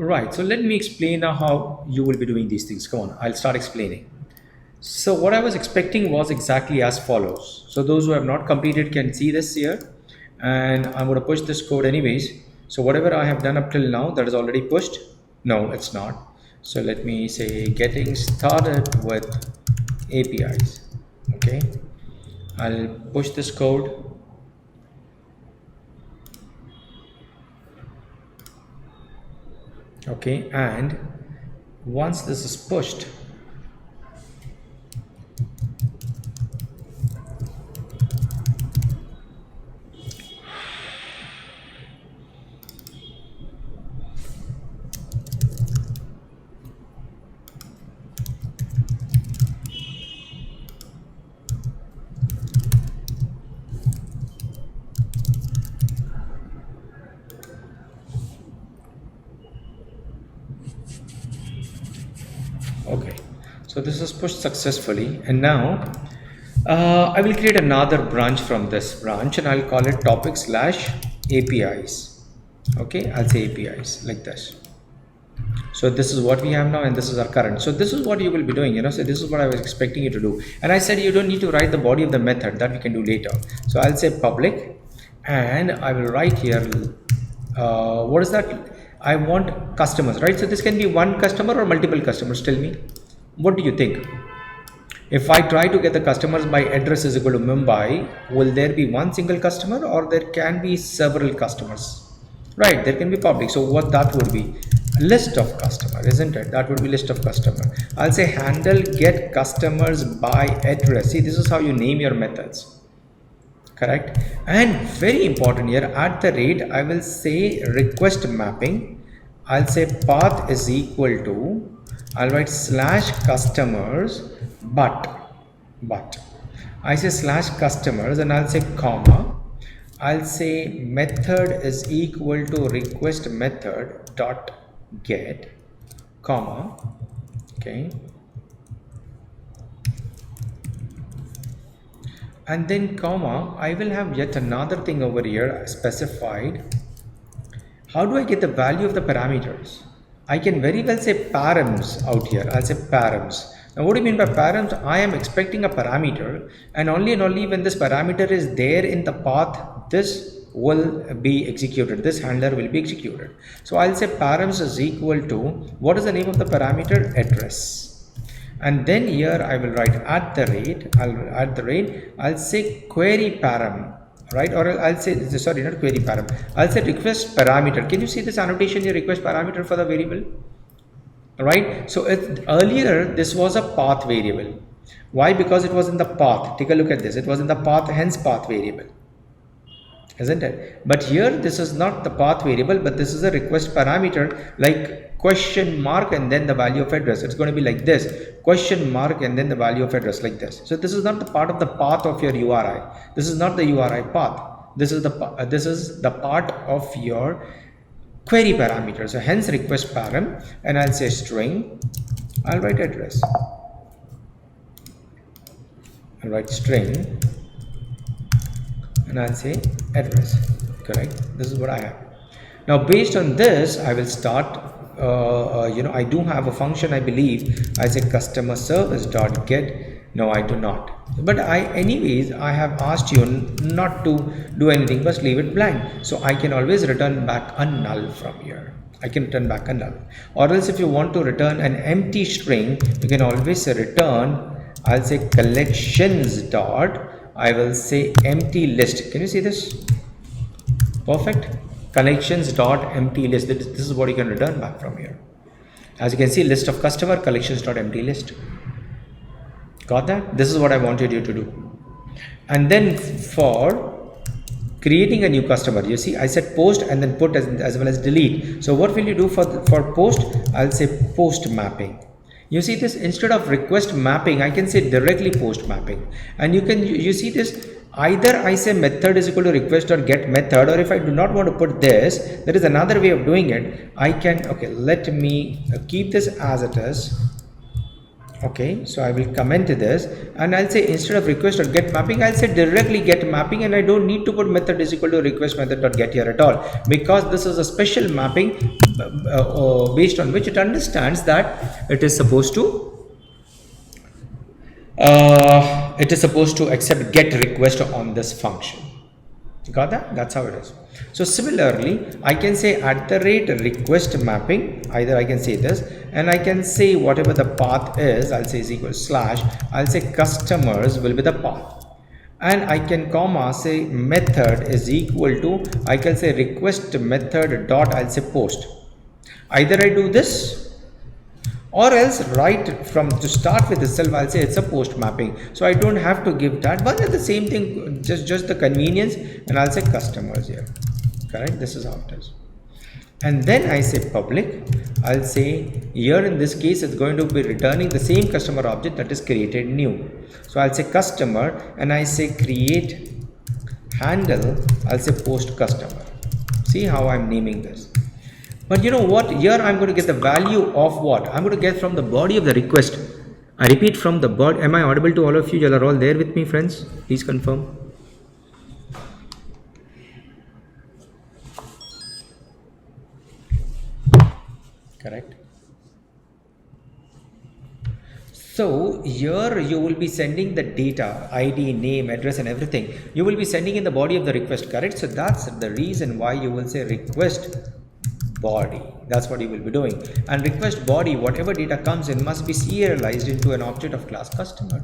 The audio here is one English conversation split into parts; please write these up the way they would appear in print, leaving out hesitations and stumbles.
Right, so let me explain now how you will be doing these things. Come on, I'll start explaining. So what I was expecting was exactly as follows. So those who have not completed can see this here, and I'm going to push this code anyways. So whatever I have done up till now, that is already pushed. No, it's not. So let me say getting started with APIs. Okay, I'll push this code. Okay, and once this is pushed, okay, so this is pushed successfully, and now I will create another branch from this branch, and I'll call it topic slash APIs. Okay, I'll say APIs like this. So this is what we have now, and this is our current. So this is what you will be doing, so this is what I was expecting you to do. And I said you don't need to write the body of the method, that we can do later. So I'll say public, and I will write here what is that? I want customers, right? So this can be one customer or multiple customers. Tell me, what do you think? If I try to get the customers by address is equal to Mumbai, will there be one single customer, or there can be several customers? Right, there can be public. So what that would be? List of customer, isn't it? That would be list of customer. I'll say handle get customers by address. See, this is how you name your methods. Correct. And very important here, at the rate, I will say request mapping. I'll say path is equal to, I'll write slash customers, but I say slash customers, and I'll say comma. I'll say method is equal to request method dot get, comma. Okay, and then comma, I will have yet another thing over here specified. How do I get the value of the parameters? I can very well say params out here. I'll say params. Now what do you mean by params? I am expecting a parameter, and only when this parameter is there in the path, this will be executed. This handler will be executed. So I'll say params is equal to, what is the name of the parameter? Address. And then here I will write at the rate, I'll say query param, right? Or I'll say, sorry, not query param, I'll say request parameter. Can you see this annotation here, request parameter for the variable? Right, so earlier this was a path variable. Why? Because it was in the path. Take a look at this, it was in the path, hence path variable, isn't it? But here this is not the path variable, but this is a request parameter, like question mark and then the value of address. It's going to be like this, question mark and then the value of address, like this. So this is not the part of the path of your URI. This is not the URI path. This is the part of your query parameter. So hence request param, and I'll say string, I'll write address, I'll write string, and I'll say address. Correct, this is what I have. Now based on this, I will start I do have a function, I believe. I say customer service dot get. No, I do not, but anyways I have asked you not to do anything, but leave it blank, so I can always return back a null from here. I can return back a null, or else if you want to return an empty string, you can always say return, I'll say collections dot, I will say empty list. Can you see this? Perfect. Collections dot empty list. This is what you can return back from here. As you can see, list of customer, collections dot empty list. Got that? This is what I wanted you to do. And then for creating a new customer, you see I said post and then put as well as delete. So what will you do for post? I'll say post mapping. You see this, instead of request mapping, I can say directly post mapping. And you see this, either I say method is equal to request or get method, or if I do not want to put this, there is another way of doing it. I can, okay, let me keep this as it is. Okay, so I will comment this and I'll say instead of request or get mapping, I'll say directly get mapping, and I don't need to put method is equal to request method dot get here at all, because this is a special mapping based on which it understands that it is supposed to accept get request on this function. Got that? That's how it is. So similarly, I can say at the rate request mapping, either I can say this and I can say whatever the path is, I'll say is equal slash, I'll say customers will be the path, and I can comma say method is equal to, I can say request method dot, I'll say post. Either I do this or else right from to start with itself I'll say it's a post mapping, so I don't have to give that, but at the same thing, just the convenience, and I'll say customers here. Correct? This is how it is. And then I say public, I'll say here in this case it's going to be returning the same customer object that is created new. So I'll say customer and I say create handle, I'll say post customer. See how I'm naming this. But you know what, here I'm going to get the value of what? I'm going to get from the body of the request. I repeat, from the body. Am I audible to all of you? You are all there with me, friends? Please confirm. Correct. So here you will be sending the data, ID, name, address and everything. You will be sending in the body of the request, correct? So that's the reason why you will say request body. That's what you will be doing. And request body, whatever data comes in must be serialized into an object of class customer.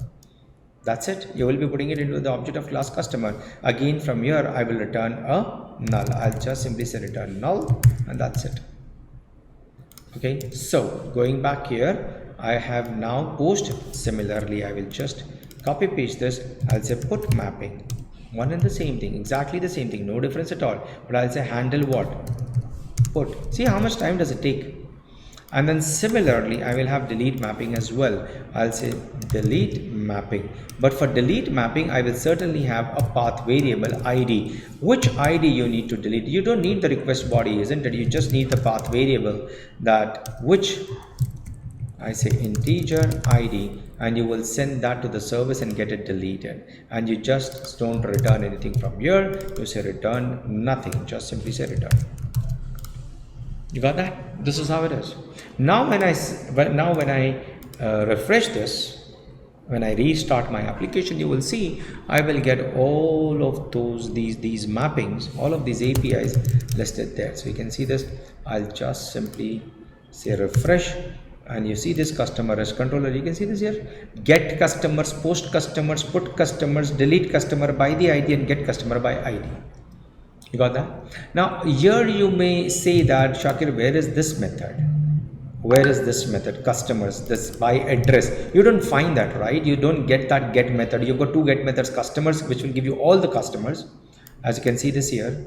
That's it. You will be putting it into the object of class customer. Again, from here I will return a null. I'll just simply say return null, and that's it. Okay, so going back here, I have now post. Similarly, I will just copy paste this. I'll say put mapping, one and the same thing, exactly the same thing, no difference at all. But I'll say handle what? Put. See how much time does it take? And then similarly I will have delete mapping as well. I'll say delete mapping, but for delete mapping I will certainly have a path variable ID. Which ID you need to delete? You don't need the request body, isn't it? You just need the path variable, that which I say integer ID, and you will send that to the service and get it deleted, and you just don't return anything from here. You say return nothing, just simply say return. You got that? This is how it is. Now when I refresh this, when I restart my application, you will see I will get all of these mappings, all of these APIs listed there. So you can see this. I'll just simply say refresh, and you see this customer as controller. You can see this here: get customers, post customers, put customers, delete customer by the ID, and get customer by ID. You got that? Now here you may say that, Shakir, where is this method? Where is this method? Customers, this by address. You don't find that, right? You don't get that get method. You've got two get methods, customers, which will give you all the customers. As you can see this here.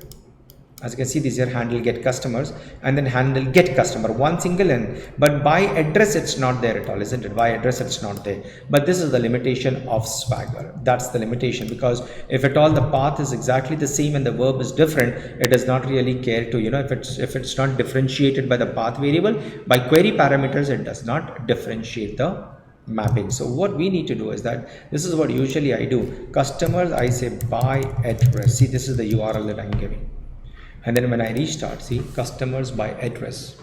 As you can see this here, handle get customers, and then handle get customer, one single N. But by address it's not there at all, isn't it? By address it's not there. But this is the limitation of Swagger. That's the limitation, because if at all the path is exactly the same and the verb is different, it does not really care to, if it's not differentiated by the path variable, by query parameters it does not differentiate the mapping. So what we need to do is that, this is what usually I do. Customers, I say by address. See, this is the URL that I'm giving. And then when I restart, see, customers by address.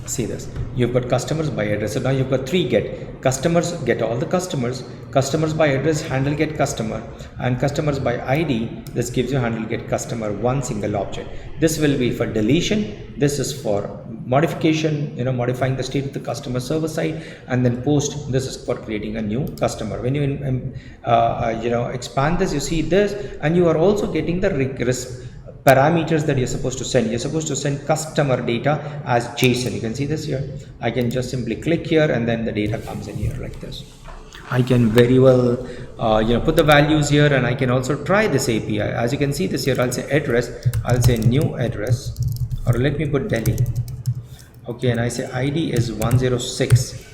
See this, you've got customers by address. So now you've got three get. Customers get all the customers, customers by address handle get customer, and customers by ID. This gives you handle get customer, one single object. This will be for deletion. This is for modification, modifying the state of the customer server side, and then post. This is for creating a new customer. When you expand this, you see this, and you are also getting the parameters that you're supposed to send. You're supposed to send customer data as JSON. You can see this here. I can just simply click here, and then the data comes in here like this. I can very well put the values here, and I can also try this API. As you can see this here, I'll say address, I'll say new address, or let me put Delhi. Okay, and I say ID is 106.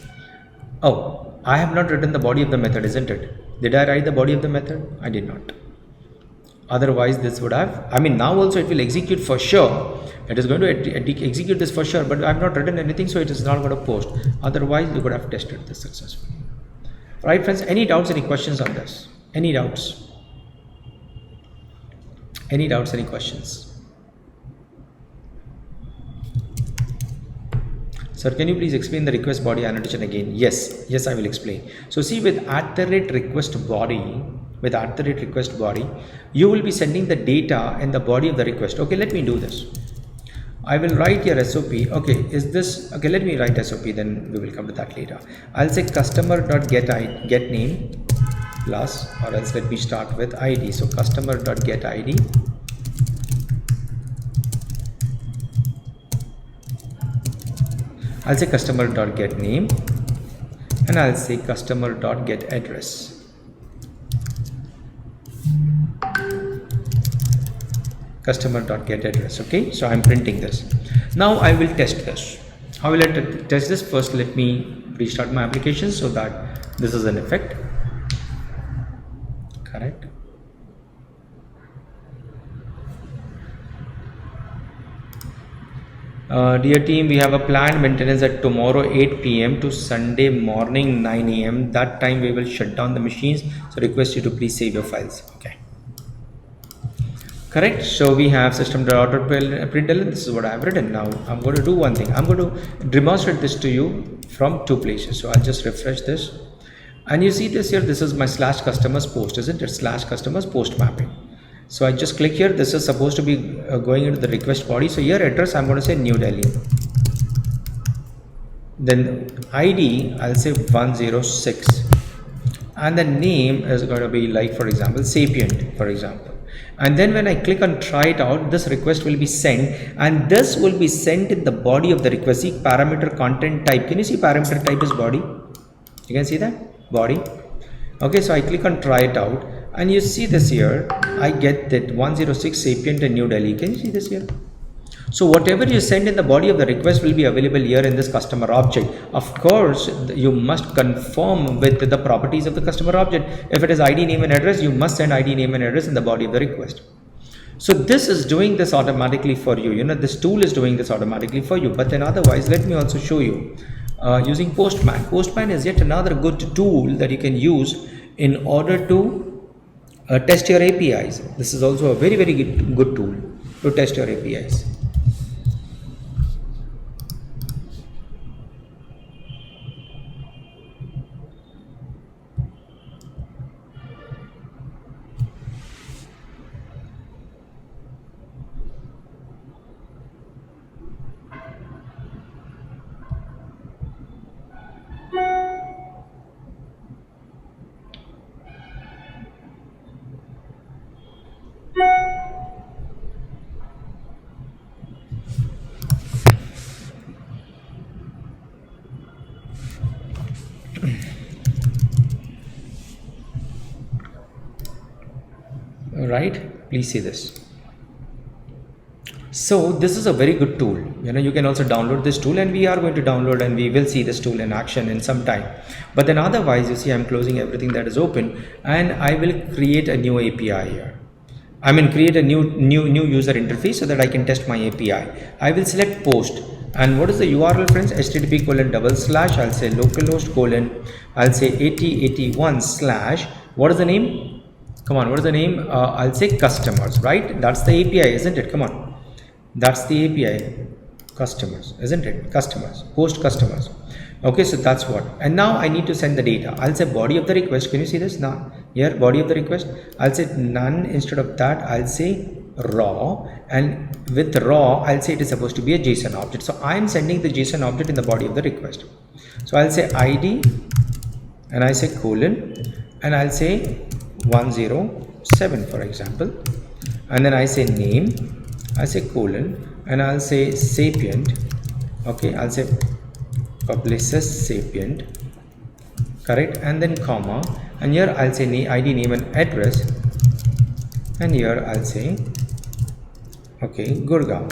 Oh, I have not written the body of the method, isn't it? Did I write the body of the method? I did not. Otherwise this would have, I mean, now also it will execute for sure. It is going to execute this for sure, but I have not written anything, so it is not going to post. Otherwise you could have tested this successfully. Right friends, any doubts, any questions on this? Any doubts? Any doubts, any questions? Sir, can you please explain the request body annotation again? Yes, I will explain. So see, with @request body, you will be sending the data in the body of the request. Okay, let me do this. I will write your SOP. Okay, is this okay? Let me write SOP, then we will come to that later. I'll say customer.get name plus, or else let me start with ID. So customer.get ID. I'll say customer.get name, and I'll say customer.get address. Customer.get address. Okay, so I'm printing this. Now I will test this. How will I test this? First, let me restart my application so that this is an effect. Correct. Dear team, we have a planned maintenance at tomorrow 8 p.m. to Sunday morning 9 a.m. That time we will shut down the machines. So request you to please save your files. Okay. Correct. So we have system.out.println. This is what I have written. Now I'm going to do one thing. I'm going to demonstrate this to you from two places. So I'll just refresh this. And you see this here. This is my /customers post, isn't it? /customers post mapping. So I just click here. This is supposed to be going into the request body. So here address, I'm going to say New Delhi. Then ID, I'll say 106. And the name is going to be like, for example, Sapient, for example. And then when I click on try it out, this request will be sent, and this will be sent in the body of the request. See parameter content type. Can you see parameter type is body? You can see that body. Okay, so I click on try it out, and you see this here. I get that 106 Sapient and New Delhi. Can you see this here? So whatever you send in the body of the request will be available here in this customer object. Of course, you must conform with the properties of the customer object. If it is ID, name and address, you must send ID, name and address in the body of the request. So this is doing this automatically for you. You know, this tool is doing this automatically for you. But then otherwise, let me also show you using Postman. Postman is yet another good tool that you can use in order to test your APIs. This is also a very, very good tool to test your APIs. Right, please see this. So this is a very good tool. You know, you can also download this tool, and we are going to download and we will see this tool in action in some time. But then otherwise, you see, I'm closing everything that is open, and I will create a new API here. I mean, create a new user interface so that I can test my API. I will select post, and what is the URL, friends? http:// I'll say localhost : I'll say 8081/ what is the name? Come on, what is the name? I'll say customers, right? That's the API, isn't it? Come on, that's the API, customers, isn't it? Customers, post customers. Okay, so that's what. And now I need to send the data. I'll say body of the request. Can you see this now? Here, body of the request. I'll say none. Instead of that, I'll say raw, and with raw, I'll say it is supposed to be a JSON object. So I'm sending the JSON object in the body of the request. So I'll say ID, and I say colon, and I'll say 107, for example, and then I say name, I say colon, and I'll say Sapient. Okay, I'll say publicist Sapient, correct, and then comma, and here I'll say ID, name and address, and here I'll say okay, Gurgaon.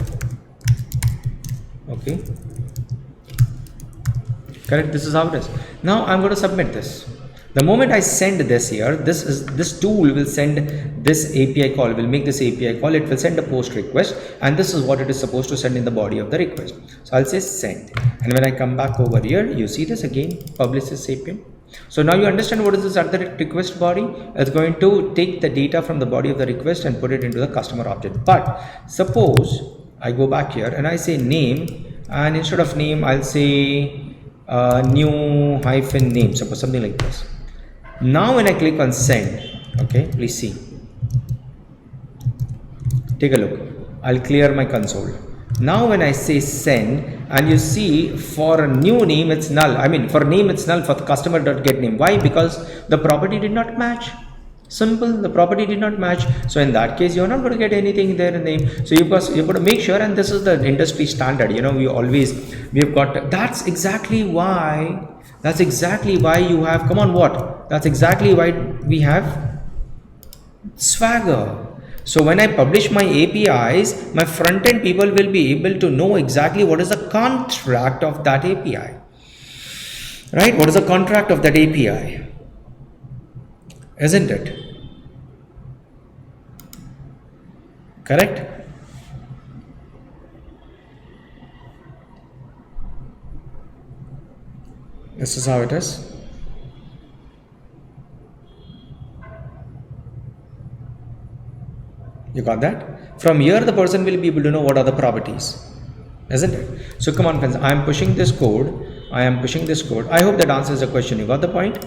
Okay, correct, this is how it is. Now I'm going to submit this. The moment I send this here, this tool will send this API call, will make this API call, it will send a post request, and this is what it is supposed to send in the body of the request. So I'll say send, and when I come back over here, you see this again, publish this API. So now you understand what is this at the request body. It's going to take the data from the body of the request and put it into the customer object. But suppose I go back here and I say name, and instead of name I'll say new hyphen name, suppose something like this. Now when I click on send, okay, please see, take a look, I'll clear my console. Now when I say send, and you see for a new name it's null, I mean for name it's null, for the customer.getName. Why? Because the property did not match. Simple, the property did not match. So in that case you're not going to get anything there in the name. So you've got to make sure, and this is the industry standard, you know, we've got, that's exactly why you have, come on, what, that's exactly why we have Swagger. So when I publish my APIs, my front end people will be able to know exactly what is the contract of that API, right? What is the contract of that API, isn't it? Correct? This is how it is. You got that? From here the person will be able to know what are the properties, isn't it? So come on friends, I am pushing this code. I hope that answers the question. You got the point?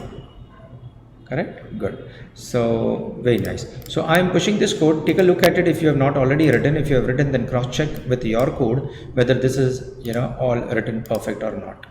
Correct? Good. So very nice. So I am pushing this code. Take a look at it if you have not already written. If you have written, then cross check with your code whether this is, you know, all written perfect or not.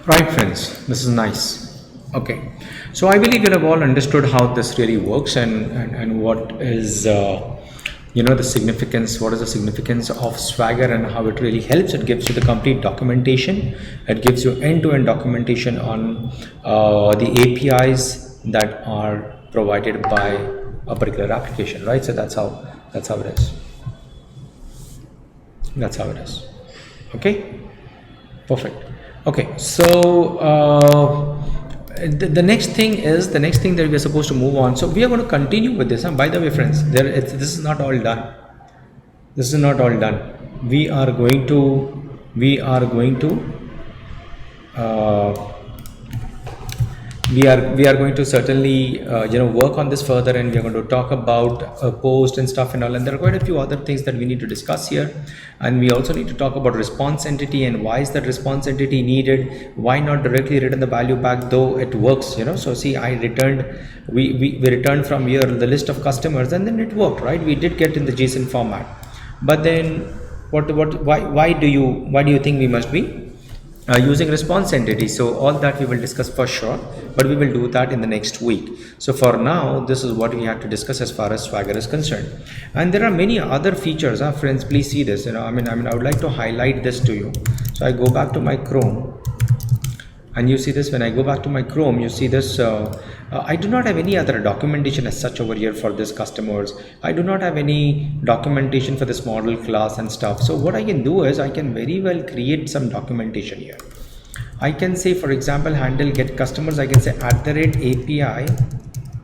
Right, friends, this is nice. Okay, so I believe you have all understood how this really works and what is the significance. What is the significance of Swagger and how it really helps? It gives you the complete documentation. It gives you end-to-end documentation on the APIs that are provided by a particular application. Right, so that's how it is. That's how it is. Okay. Perfect. Okay, so the next thing that we are supposed to move on. So we are going to continue with this. By the way, friends, this is not all done. This is not all done. We are going to uh, we are going to certainly work on this further, and we are going to talk about post and stuff and all, and there are quite a few other things that we need to discuss here. And we also need to talk about response entity and why is that response entity needed, why not directly return the value back, though it works. So see, I returned we returned from here the list of customers, and then it worked, right? We did get in the JSON format, but then why do you think we must be using response entity? So all that we will discuss for sure, but we will do that in the next week. So for now, this is what we have to discuss as far as Swagger is concerned. And there are many other features, friends. Please see this. I would like to highlight this to you. So I go back to my Chrome, and you see this. When I go back to my Chrome, you see this. I do not have any other documentation as such over here for this customers. I do not have any documentation for this model class and stuff. So what I can do is I can very well create some documentation here. I can say, for example, handle get customers. I can say @API.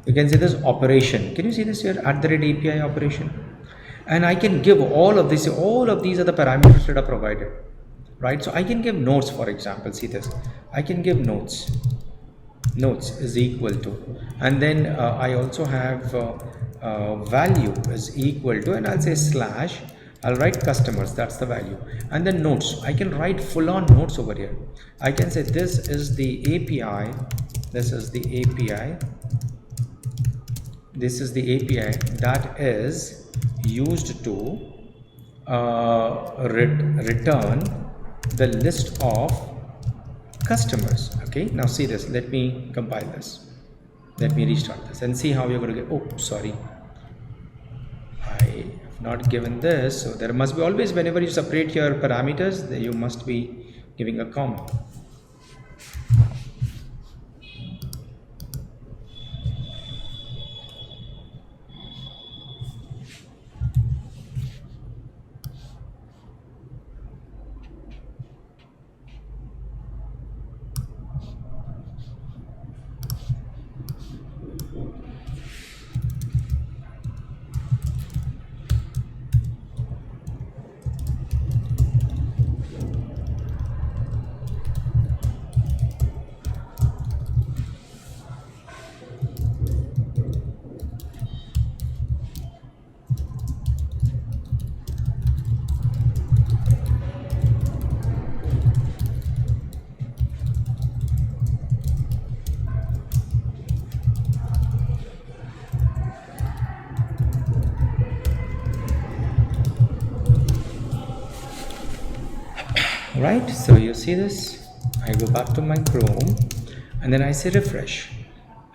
You can see this operation. Can you see this here? @API operation. And I can give all of this. All of these are the parameters that are provided. Right, so I can give notes, for example. See this, I can give notes is equal to, and then I also have value is equal to, and I'll say slash, I'll write customers, that's the value, and then notes. I can write full on notes over here. I can say this is the API, this is the API, this is the API that is used to return the list of customers. Okay, now see this. Let me compile this. Let me restart this and see how you're going to get. Oh, sorry, I have not given this. So there must be always, whenever you separate your parameters, you must be giving a comma. Right, so you see this, I go back to my Chrome and then I say refresh,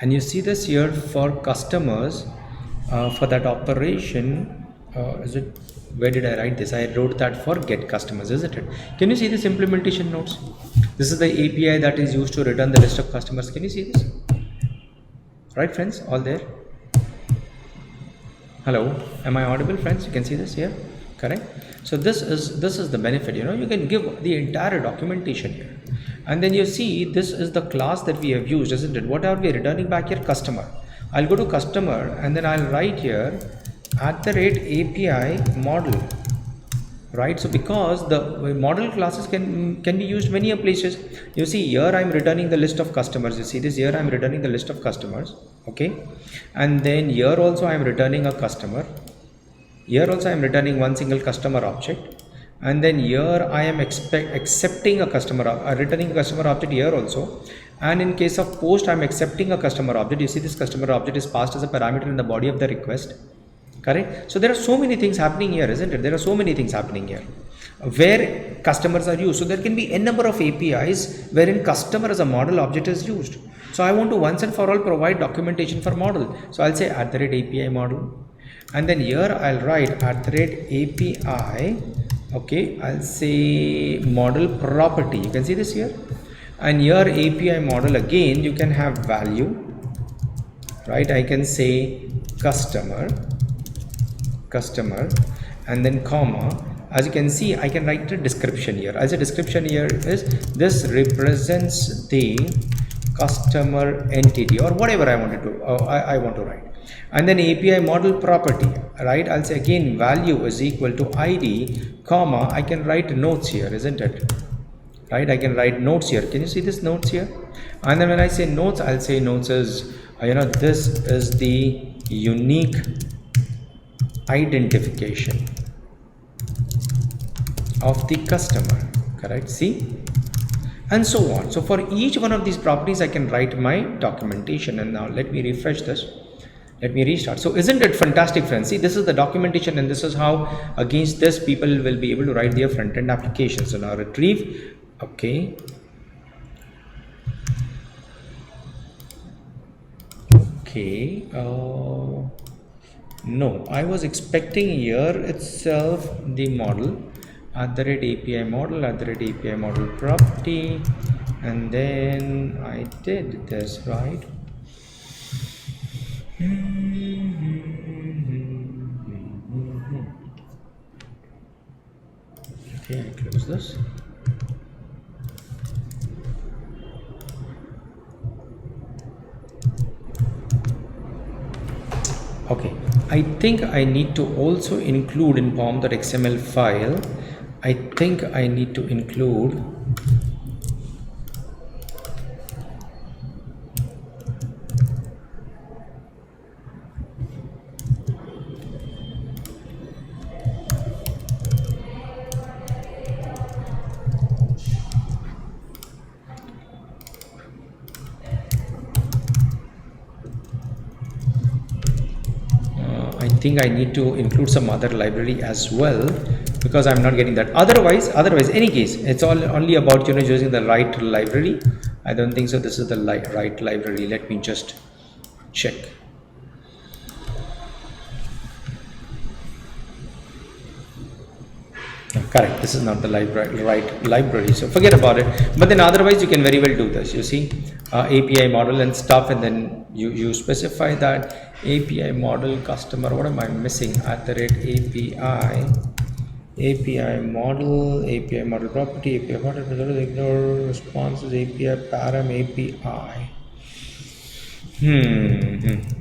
and you see this here for customers, for that operation. Is it, where did I write this? I wrote that for get customers, isn't it? Can you see this implementation notes? This is the API that is used to return the list of customers. Can you see this? Right, friends, all there? Hello, am I audible, friends? You can see this here, correct? So this is the benefit. You can give the entire documentation here, and then you see this is the class that we have used, isn't it? What are we returning back here? Customer. I'll go to customer and then I'll write here @API model. Right, so because the model classes can be used many places. You see here I'm returning the list of customers. You see this here, I'm returning the list of customers. Okay, and then here also I'm returning a customer. Here also I am returning one single customer object, and then here I am accepting a customer, returning a customer object here also. And in case of post, I am accepting a customer object. You see this customer object is passed as a parameter in the body of the request, correct? So there are so many things happening here, isn't it? There are so many things happening here. where customers are used. So there can be n number of APIs wherein customer as a model object is used. So I want to once and for all provide documentation for model. So I'll say @API model, and then here I'll write @API. Okay, I'll say model property. You can see this here, and here API model again you can have value, right? I can say customer, and then comma. As you can see, I can write a description here. As a description here is this represents the customer entity or whatever I wanted to I want to write. And then API model property, right? I'll say again value is equal to ID, comma, I can write notes here, isn't it? Right? I can write notes here. Can you see this notes here? And then when I say notes, I'll say notes is this is the unique identification of the customer, correct? See, and so on. So for each one of these properties I can write my documentation. And now let me refresh this, let me restart. So isn't it fantastic, friends? See, this is the documentation, and this is how against this people will be able to write their front-end applications. So now retrieve. Okay, no, I was expecting here itself the model @API model @API model property, and then I did this, right? Okay, I close this. Okay, I think I need to also include in pom.xml file, I think I need to include I need to include some other library as well, because I'm not getting that. Otherwise, any case, it's all only about using the right library. I don't think so. This is the right library. Let me just check. Correct, this is not the right library, so forget about it. But then otherwise you can very well do this. You see, API model and stuff, and then you specify that API model customer. What am I missing? @API model property, API model ignore responses, API param API.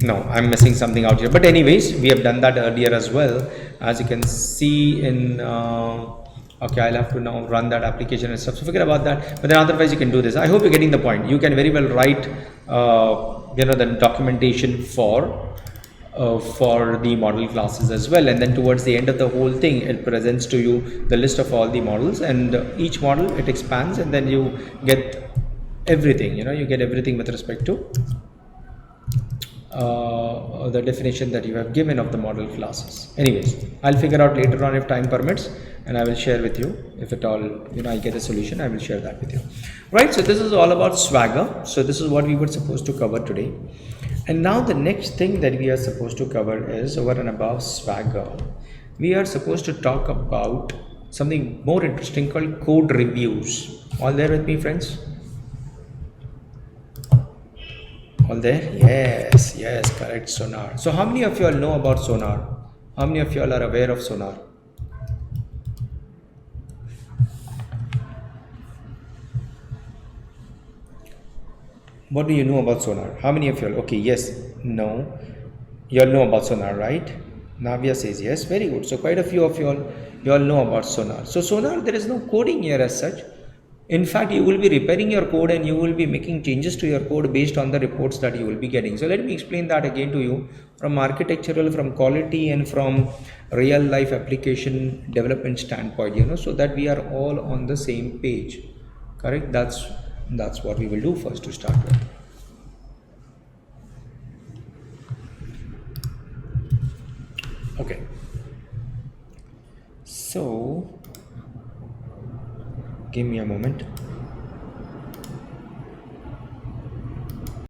No, I'm missing something out here, but anyways, we have done that earlier as well, as you can see in okay, I'll have to now run that application and stuff, so forget about that. But then otherwise you can do this. I hope you're getting the point. You can very well write the documentation for the model classes as well, and then towards the end of the whole thing it presents to you the list of all the models, and each model it expands, and then you get everything, you get everything with respect to the definition that you have given of the model classes. Anyways, I'll figure out later on if time permits, and I will share with you if at all I get a solution. I will share that with you. Right, so this is all about Swagger. So this is what we were supposed to cover today, and now the next thing that we are supposed to cover is, over and above Swagger, we are supposed to talk about something more interesting called code reviews. All there with me, friends? All there? Yes, correct. Sonar. So how many of you all know about Sonar? How many of you all are aware of Sonar? What do you know about Sonar? How many of you all? Okay, yes, no. You all know about Sonar, right? Navya says yes. Very good. So quite a few of you all know about Sonar. So Sonar, there is no coding here as such. In fact, you will be repairing your code, and you will be making changes to your code based on the reports that you will be getting. So let me explain that again to you from architectural, from quality, and from real life application development standpoint, so that we are all on the same page. Correct? That's what we will do first to start with. Okay. So give me a moment.